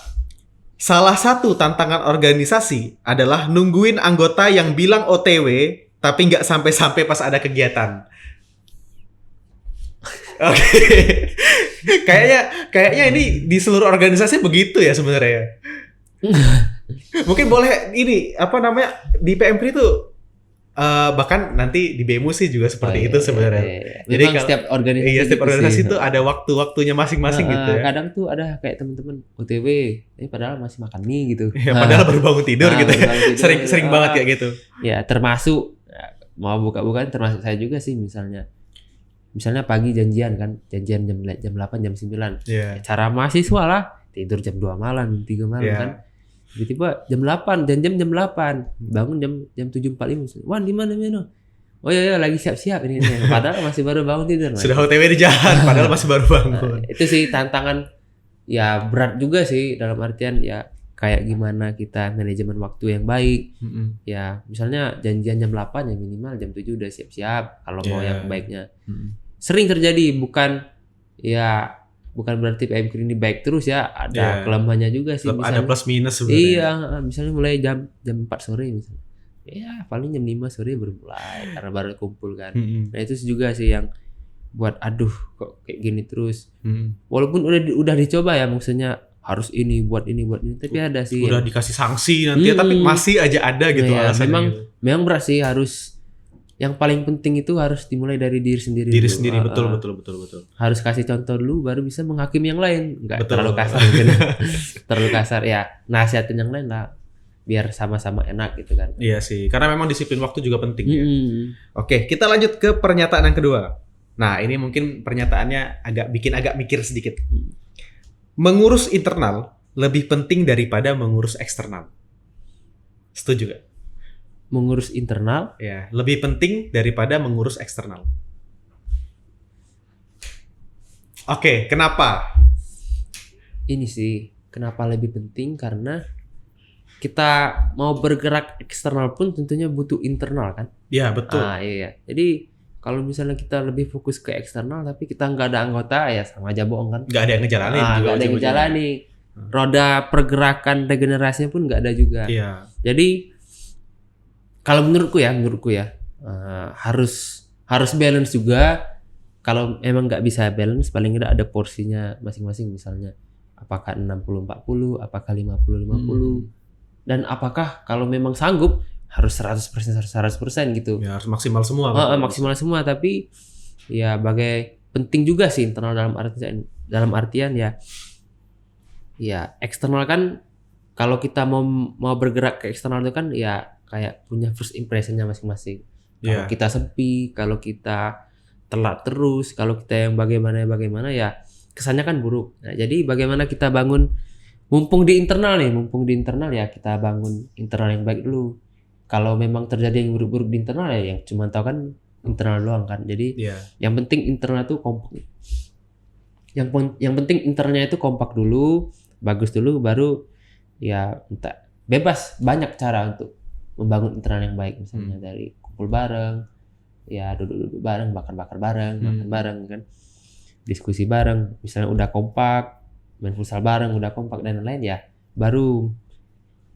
Salah satu tantangan organisasi adalah nungguin anggota yang bilang OTW tapi nggak sampai-sampai pas ada kegiatan. Oke. Kayaknya ini di seluruh organisasi begitu ya sebenarnya. Mungkin boleh ini apa namanya di PMKRI itu bahkan nanti di BEMU sih juga seperti itu sebenarnya. Jadi kalau setiap organisasi, setiap organisasi itu ada waktu-waktunya masing-masing gitu ya. Kadang tuh ada kayak teman-teman OTW, padahal masih makan mie gitu. Ya, padahal baru bangun tidur gitu ya. Sering banget kayak gitu. Ya termasuk mau buka-bukaan termasuk saya juga sih, misalnya pagi janjian jam 8 jam 9. Yeah. Cara mahasiswa lah, tidur jam 2 malam, jam 3 malam kan. Tiba-tiba jam 8, jam 8, bangun jam 7.45. Wan di mana Meno? Oh iya lagi siap-siap ini. Padahal masih baru bangun tidur. Sudah OTW di jalan, padahal masih baru bangun. Itu sih tantangan ya berat juga sih, dalam artian ya kayak gimana kita manajemen waktu yang baik. Ya misalnya janjian jam 8 ya minimal jam 7 udah siap-siap kalau mau yang baiknya. Sering terjadi, bukan berarti PMKRI ini baik terus ya, ada kelemahannya juga sih. Ada plus minus sebenarnya. Iya, misalnya mulai jam 4 sore misalnya. ya paling jam 5 sore baru mulai karena baru kumpul kan. Mm-mm. Nah itu juga sih yang buat aduh kok kayak gini terus. Mm. Walaupun udah dicoba ya, maksudnya harus ini buat ini, tapi ada sih Udah yang, dikasih sanksi nanti ya, tapi masih aja ada gitu ya, alasannya memang gitu. memang berat sih, harus yang paling penting itu harus dimulai dari diri sendiri. Diri dulu. sendiri, betul. Harus kasih contoh dulu baru bisa menghakimi yang lain. Enggak Betul. terlalu kasar mungkin. Terlalu kasar ya. Nasihatin yang lain lah biar sama-sama enak gitu kan. Iya sih, karena memang disiplin waktu juga penting ya. Mm-mm. Oke, kita lanjut ke pernyataan yang kedua. Nah, ini mungkin pernyataannya agak mikir sedikit. Mengurus internal lebih penting daripada mengurus eksternal. Setuju gak? Mengurus internal Ya, lebih penting daripada mengurus eksternal. Oke, kenapa? ini sih kenapa lebih penting, karena kita mau bergerak eksternal pun tentunya butuh internal kan. Ya, betul. Iya. Jadi kalau misalnya kita lebih fokus ke eksternal tapi kita nggak ada anggota, ya sama aja bohong kan. Nggak ada yang ngejalanin juga. Nggak ada yang ujung-ujungnya. ngejalani. Roda pergerakan regenerasinya pun nggak ada juga. Iya. Jadi kalau menurutku ya harus balance juga. Kalau emang nggak bisa balance, paling nggak ada porsinya masing-masing, misalnya apakah 60-40, apakah 50-50, dan apakah kalau memang sanggup harus 100% gitu. Ya, harus maksimal semua. Maksimal semua, tapi ya penting juga sih internal dalam artian ya eksternal kan, kalau kita mau bergerak ke eksternal itu kan ya kayak punya first impressionnya masing-masing. Kalau kita sepi, kalau kita telat terus, kalau kita yang bagaimana ya kesannya kan buruk. Nah, jadi bagaimana kita bangun, mumpung di internal ya kita bangun internal yang baik dulu. Kalau memang terjadi yang buruk-buruk di internal ya yang cuma tahu kan internal doang kan. Jadi yang penting internal itu kompak. Yang penting internalnya itu kompak dulu, bagus dulu, baru ya bebas, banyak cara untuk membangun internal yang baik, misalnya dari kumpul bareng, ya duduk bareng, bakar bareng, makan bareng kan, diskusi bareng, misalnya udah kompak, main futsal bareng udah kompak dan lain-lain, ya baru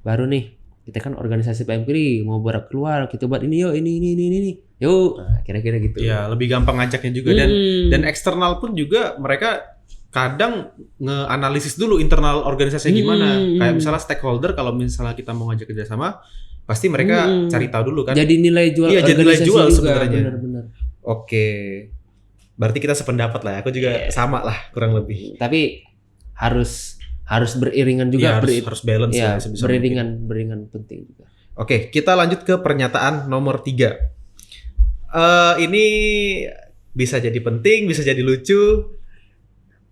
nih kita kan organisasi PMKRI mau keluar, kita buat ini yuk, ini yuk, kira-kira gitu ya. Lebih gampang ngajaknya juga, dan eksternal pun juga mereka kadang nge-analisis dulu internal organisasinya gimana. Kayak misalnya stakeholder, kalau misalnya kita mau ngajak kerjasama, pasti mereka cari tahu dulu kan. Jadi nilai jual. Iya, jadi nilai jual sebenarnya. Benar. Oke, berarti kita sependapat lah. Aku juga sama lah kurang lebih. Tapi harus beriringan juga. Harus balance ya, lah sebisa beriringan penting juga. Oke, kita lanjut ke pernyataan nomor 3. Ini bisa jadi penting, bisa jadi lucu.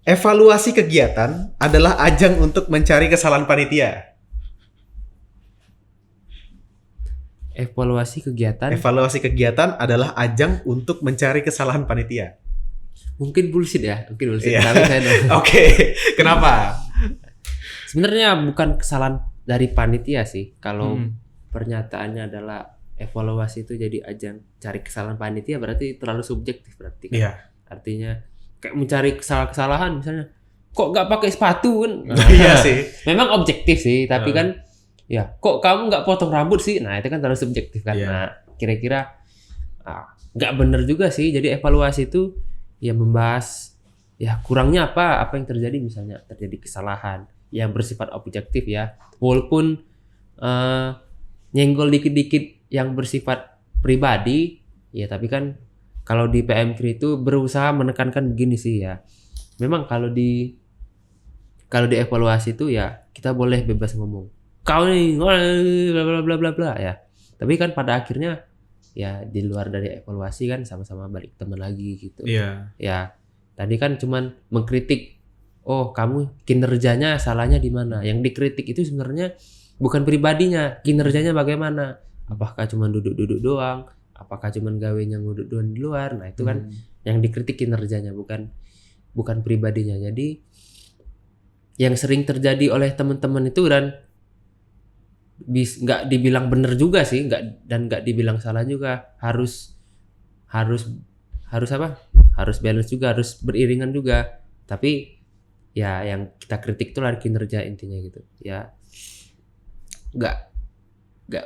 Evaluasi kegiatan adalah ajang untuk mencari kesalahan panitia. Evaluasi kegiatan adalah ajang untuk mencari kesalahan panitia. Mungkin bullshit ya, Iya. Tapi saya Oke, kenapa? Sebenarnya bukan kesalahan dari panitia sih. Kalau pernyataannya adalah evaluasi itu jadi ajang cari kesalahan panitia, berarti terlalu subjektif berarti kan. Iya. Artinya kayak mencari kesalahan, misalnya kok nggak pakai sepatu kan. Iya sih. Memang objektif sih, tapi kan ya kok kamu nggak potong rambut sih. Nah, itu kan terlalu subjektif kan. Nah, kira-kira nggak bener juga sih. Jadi evaluasi itu ya membahas ya kurangnya apa yang terjadi, misalnya terjadi kesalahan yang bersifat objektif ya, walaupun nyenggol dikit-dikit yang bersifat pribadi ya, tapi kan kalau di PMKRI itu berusaha menekankan begini sih ya, memang kalau di evaluasi itu ya kita boleh bebas ngomong, kau nih bla bla bla bla bla ya, tapi kan pada akhirnya ya di luar dari evaluasi kan sama-sama balik teman lagi gitu. Ya tadi kan cuman mengkritik, oh kamu kinerjanya salahnya di mana, yang dikritik itu sebenarnya bukan pribadinya, kinerjanya bagaimana, apakah cuman duduk doang, apakah cuman gawenya nguduk doang di luar. Nah itu kan yang dikritik kinerjanya, bukan pribadinya. Jadi yang sering terjadi oleh teman-teman itu, dan nggak dibilang benar juga sih, nggak dibilang salah juga, harus apa? Harus balance juga, harus beriringan juga. Tapi ya yang kita kritik itu lah kinerja intinya gitu. Ya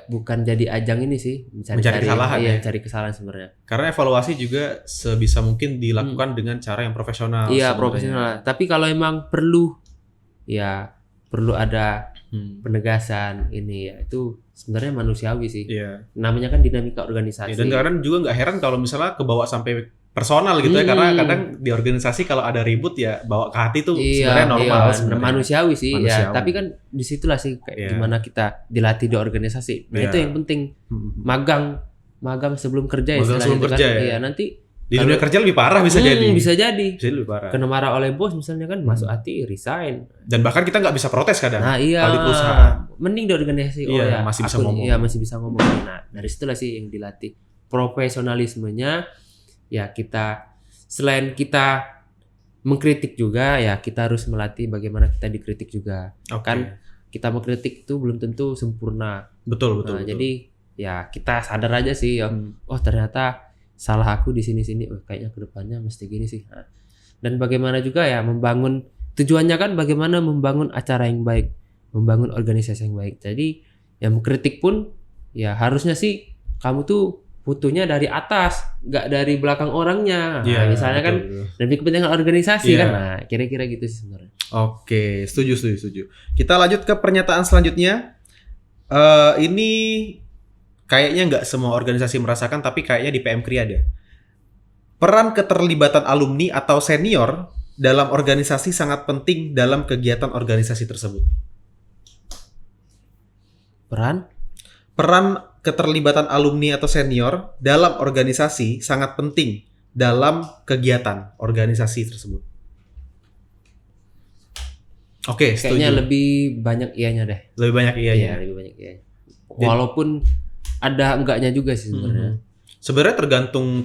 bukan jadi ajang ini sih Mencari kesalahan, iya, ya. cari kesalahan sebenarnya. Karena evaluasi juga sebisa mungkin dilakukan dengan cara yang profesional. Iya, sebenarnya. profesional. Tapi kalau emang perlu ada penegasan ini ya, itu sebenarnya manusiawi sih. Iya. Namanya kan dinamika organisasi. Dan kadang juga nggak heran kalau misalnya kebawa sampai personal gitu ya, karena kadang di organisasi kalau ada ribut ya bawa ke hati tuh sebenarnya normal. Sebenarnya. Manusiawi sih. Manusiawi. Ya, tapi kan disitulah sih kayak gimana kita dilatih di organisasi. Nah, itu yang penting. Magang sebelum kerja Magang sebelum kan. kerja ya. Iya, nanti di dunia kerja lebih parah bisa jadi. Bisa jadi. Bisa lebih parah. Kena marah oleh bos misalnya kan, masuk hati resign. Dan bahkan kita nggak bisa protes kadang. Nah, iya. Kalau di perusahaan. Mending di organisasi. Iya, masih bisa ngomong. Iya, masih bisa ngomong. Nah, dari situlah sih yang dilatih. Profesionalismenya ya, kita selain kita mengkritik juga ya, kita harus melatih bagaimana kita dikritik juga. Kan kita mengkritik itu belum tentu sempurna. Betul. Jadi ya kita sadar aja sih ya. Oh, ternyata salah aku di sini-sini. Oh, kayaknya kedepannya mesti gini sih. Nah, dan bagaimana juga ya membangun, tujuannya kan bagaimana membangun acara yang baik, membangun organisasi yang baik. Jadi ya mengkritik pun ya harusnya sih kamu tuh butuhnya dari atas, nggak dari belakang orangnya. Nah, misalnya kan demi kepentingan organisasi kan. Nah, kira-kira gitu sih sebenarnya. Oke, setuju. Kita lanjut ke pernyataan selanjutnya. Ini kayaknya nggak semua organisasi merasakan, tapi kayaknya di PMKRI ada. Peran keterlibatan alumni atau senior dalam organisasi sangat penting dalam kegiatan organisasi tersebut. Peran keterlibatan alumni atau senior dalam organisasi sangat penting dalam kegiatan organisasi tersebut. Oke, setuju. Kayaknya lebih banyak iyanya deh. Lebih banyak iyanya. Iya, lebih banyak iyanya. Walaupun ada enggaknya juga sih sebenarnya. Sebenarnya tergantung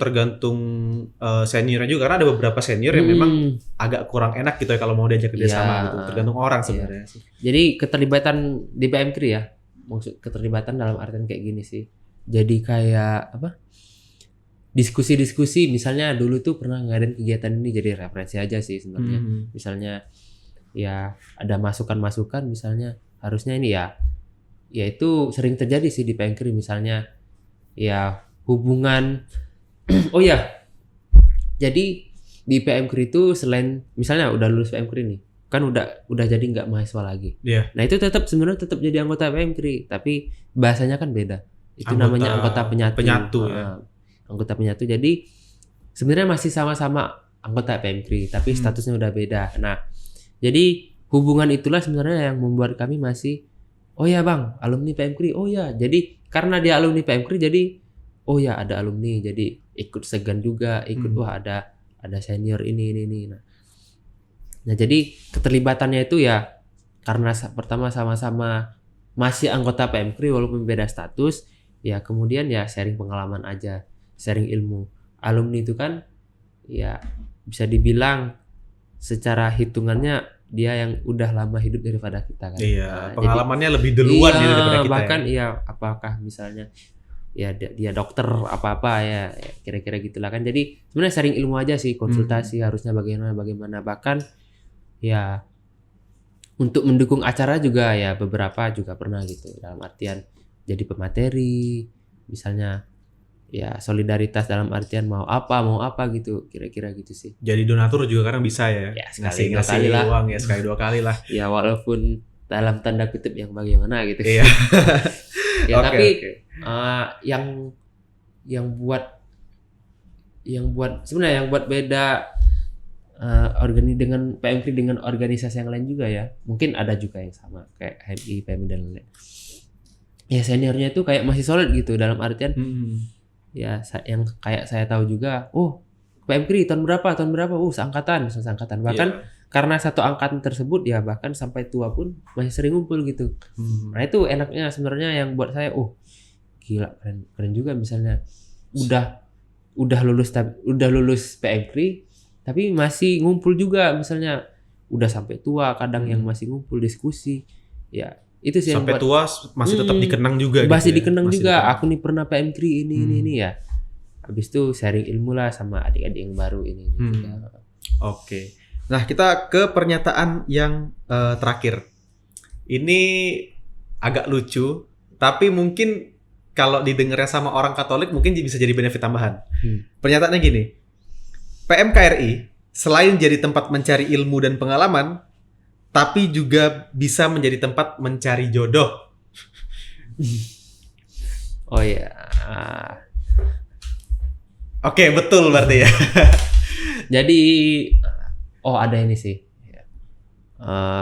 seniornya juga, karena ada beberapa senior yang memang agak kurang enak gitu ya kalau mau diajak kerjasama gitu. Tergantung orang sebenarnya. Jadi keterlibatan di PMKRI ya, maksud keterlibatan dalam artian kayak gini sih. Jadi kayak apa? Diskusi-diskusi, misalnya dulu tuh pernah ngadain kegiatan ini, jadi referensi aja sih sebenarnya. Misalnya ya ada masukan-masukan, misalnya harusnya ini ya itu sering terjadi sih di PMKRI, misalnya ya hubungan oh ya, jadi di PMKRI itu selain misalnya udah lulus PMKRI nih kan udah jadi nggak mahasiswa lagi. Nah itu sebenarnya tetap jadi anggota PMKRI, tapi bahasanya kan beda. Itu namanya anggota penyatu. Anggota penyatu. Jadi sebenarnya masih sama-sama anggota PMKRI, tapi statusnya udah beda. Nah, jadi hubungan itulah sebenarnya yang membuat kami masih, oh ya bang, alumni PMKRI. Oh ya, jadi karena dia alumni PMKRI, jadi oh ya ada alumni, jadi ikut segan juga, ikut wah ada senior ini. Nah jadi keterlibatannya itu ya karena pertama sama-sama masih anggota PMKRI walaupun beda status, ya kemudian ya sharing pengalaman aja, sharing ilmu. Alumni itu kan ya bisa dibilang secara hitungannya dia yang udah lama hidup daripada kita kan. Iya, pengalamannya lebih duluan daripada kita. Bahkan ya apakah misalnya ya dia dokter apa-apa ya kira-kira gitulah kan. Jadi sebenarnya sharing ilmu aja sih, konsultasi harusnya bagaimana, bahkan ya untuk mendukung acara juga ya beberapa juga pernah gitu, dalam artian jadi pemateri misalnya, ya solidaritas dalam artian mau apa gitu, kira-kira gitu sih. Jadi donatur juga kadang bisa ya, sekali ngasih uang ya sekali 2 kali lah. Ya walaupun dalam tanda kutip yang bagaimana gitu. Iya. Ya tapi yang buat sebenarnya yang buat beda dengan PMKRI dengan organisasi yang lain juga ya, mungkin ada juga yang sama kayak HMI, PMI dan lain-lain. Ya seniornya itu kayak masih solid gitu, dalam artian ya yang kayak saya tahu juga, oh PMKRI tahun berapa, seangkatan bahkan karena satu angkatan tersebut ya bahkan sampai tua pun masih sering ngumpul gitu. Nah itu enaknya sebenarnya yang buat saya, oh gila keren juga, misalnya udah lulus PMKRI tapi masih ngumpul juga, misalnya udah sampai tua kadang yang masih ngumpul diskusi, ya itu sih sampai yang tua masih tetap dikenang juga masih gitu dikenang ya? juga dikenang. Aku nih pernah PMKRI ini ya, habis itu sharing ilmu lah sama adik-adik yang baru ini juga. Oke. Nah kita ke pernyataan yang terakhir, ini agak lucu tapi mungkin kalau didengarnya sama orang Katolik mungkin bisa jadi benefit tambahan. Pernyataannya gini, PMKRI selain jadi tempat mencari ilmu dan pengalaman, tapi juga bisa menjadi tempat mencari jodoh. Oh ya. Oke, betul berarti ya. Jadi ada ini sih.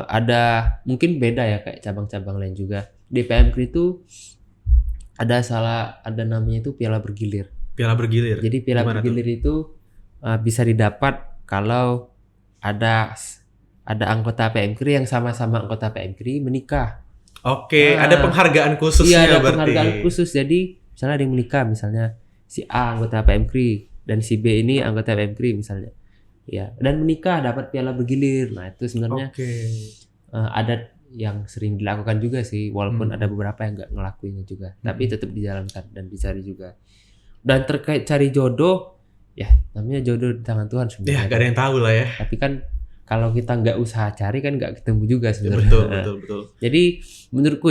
Ada mungkin beda ya kayak cabang-cabang lain juga. Di PMKRI itu ada namanya itu piala bergilir. Piala bergilir. Jadi piala Gimana bergilir itu bisa didapat kalau ada anggota PMKRI yang sama-sama anggota PMKRI menikah. Oke, ada penghargaan khususnya iya, ada berarti. penghargaan khusus. Jadi misalnya ada yang menikah, misalnya si A anggota PMKRI dan si B ini anggota PMKRI misalnya. Ya, dan menikah dapat piala bergilir. Nah, itu sebenarnya ada yang sering dilakukan juga sih, walaupun ada beberapa yang nggak ngelakuinnya juga. Tapi tetap dijalankan dan dicari juga. Dan terkait cari jodoh, ya namanya jodoh di tangan Tuhan sebenarnya. Ya, gak ada yang tahu lah ya. Tapi kan kalau kita nggak usaha cari kan nggak ketemu juga sebenarnya. Betul. Jadi menurutku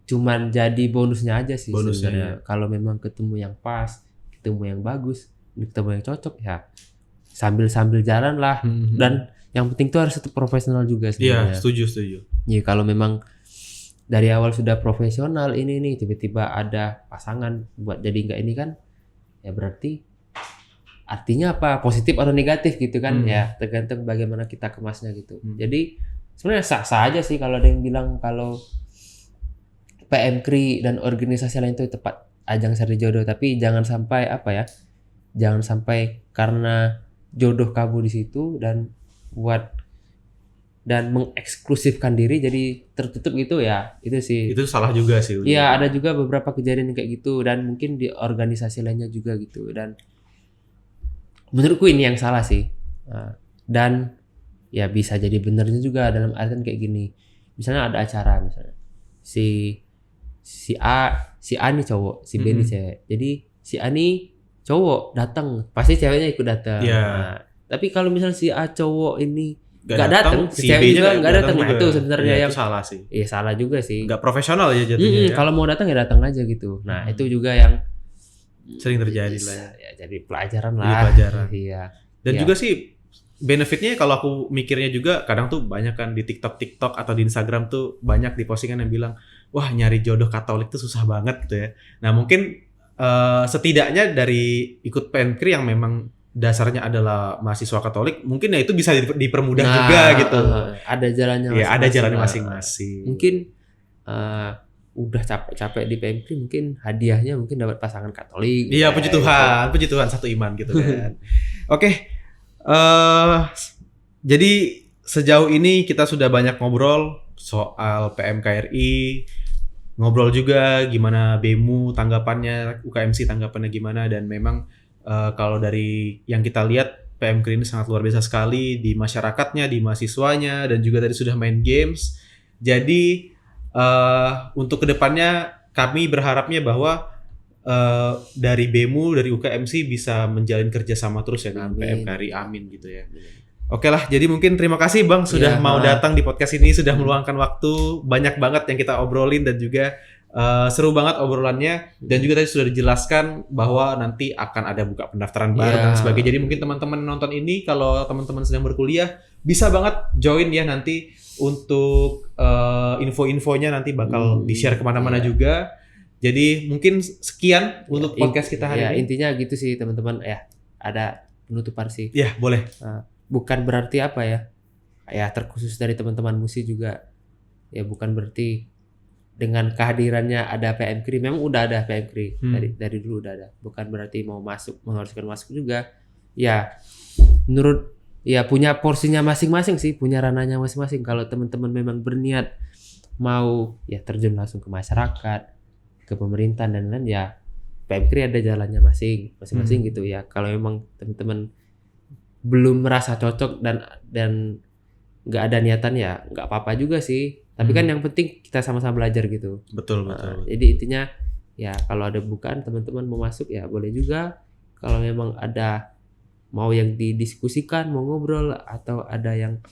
cuman jadi bonusnya aja sih sebenarnya. Kalau memang ketemu yang pas, ketemu yang bagus, ketemu yang cocok ya sambil jalan lah. Dan yang penting tuh harus tetap profesional juga sebenarnya. Iya, setuju. Ya kalau memang dari awal sudah profesional ini nih tiba-tiba ada pasangan buat jadi enggak ini kan ya berarti artinya apa, positif atau negatif gitu kan. Ya tergantung bagaimana kita kemasnya gitu. Jadi sebenarnya sah-sah aja sih kalau ada yang bilang kalau PMKRI dan organisasi lain itu tepat ajang cari jodoh, tapi jangan sampai karena jodoh kamu di situ dan mengeksklusifkan diri jadi tertutup gitu ya. Itu sih. Itu salah juga sih. Iya, ada juga beberapa kejadian kayak gitu dan mungkin di organisasi lainnya juga gitu. Dan menurutku ini yang salah sih. Dan ya bisa jadi benernya juga dalam artian kayak gini. Misalnya ada acara misalnya. Si A nih cowok, si B nih cewek. Jadi si A nih cowok datang, pasti ceweknya ikut datang. Nah, tapi kalau misalnya si A cowok ini nggak datang, si cewek juga nggak datang, nah itu sebenarnya yang salah sih. Iya salah juga sih. Nggak profesional ya jatuhnya. Kalau mau datang ya datang aja gitu. Nah itu juga yang sering terjadi lah ya. Jadi pelajaran lah. Jadi pelajaran. Iya. Dan juga sih benefitnya kalau aku mikirnya juga kadang tuh banyak kan di TikTok atau di Instagram tuh banyak di postingan yang bilang wah nyari jodoh Katolik tuh susah banget gitu ya. Nah mungkin setidaknya dari ikut PMKRI yang memang dasarnya adalah mahasiswa Katolik, mungkin ya itu bisa dipermudah juga gitu. Ada jalannya masing-masing. Ya ada jalannya masing-masing. Mungkin udah capek-capek di PMKRI, mungkin hadiahnya mungkin dapat pasangan Katolik. Iya puji Tuhan satu iman gitu kan. Oke. Jadi sejauh ini kita sudah banyak ngobrol soal PMKRI, ngobrol juga gimana BEMU tanggapannya, UKMC tanggapannya gimana, dan memang kalau dari yang kita lihat PMKRI ini sangat luar biasa sekali di masyarakatnya, di mahasiswanya, dan juga tadi sudah main games. Jadi untuk kedepannya kami berharapnya bahwa dari BEMU, dari UKMC bisa menjalin kerjasama terus ya dengan PMKRI, amin gitu ya. Oke lah, jadi mungkin terima kasih Bang sudah mau datang di podcast ini, sudah meluangkan waktu, banyak banget yang kita obrolin dan juga seru banget obrolannya, dan juga tadi sudah dijelaskan bahwa nanti akan ada buka pendaftaran baru dan sebagainya. Jadi mungkin teman-teman nonton ini kalau teman-teman sedang berkuliah bisa banget join ya nanti untuk info-infonya nanti bakal di-share kemana-mana juga. Jadi mungkin sekian untuk podcast kita hari ini. Intinya gitu sih teman-teman ya. Ada penutupan sih. Ya boleh. Bukan berarti apa ya terkhusus dari teman-teman musik juga ya, bukan berarti dengan kehadirannya ada PMKRI, memang udah ada PMKRI dari dulu udah ada, bukan berarti mau mengharuskan masuk juga ya. Menurut ya punya porsinya masing-masing sih, punya ranahnya masing-masing. Kalau teman-teman memang berniat mau ya terjun langsung ke masyarakat, ke pemerintahan dan lain-lain, ya PMKRI ada jalannya masing-masing gitu ya. Kalau memang teman-teman belum merasa cocok dan nggak ada niatan ya nggak apa-apa juga sih. Tapi kan yang penting kita sama-sama belajar gitu. Betul. Jadi intinya ya kalau ada bukaan teman-teman mau masuk ya boleh juga. Kalau memang ada mau yang didiskusikan, mau ngobrol atau ada yang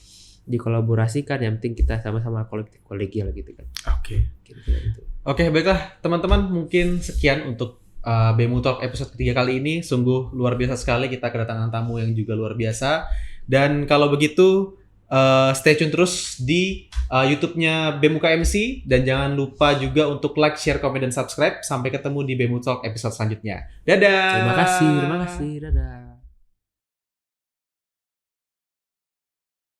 dikolaborasikan, yang penting kita sama-sama kolektif kolegial gitu kan. Oke. Kira-kira gitu. Oke, baiklah teman-teman, mungkin sekian untuk Bemu Talk episode ketiga kali ini. Sungguh luar biasa sekali, kita kedatangan tamu yang juga luar biasa. Dan kalau begitu stay tune terus di YouTube-nya Bemu KMC, dan jangan lupa juga untuk like, share, komen, dan subscribe. Sampai ketemu di Bemu Talk episode selanjutnya. Dadah. Terima kasih, dadah.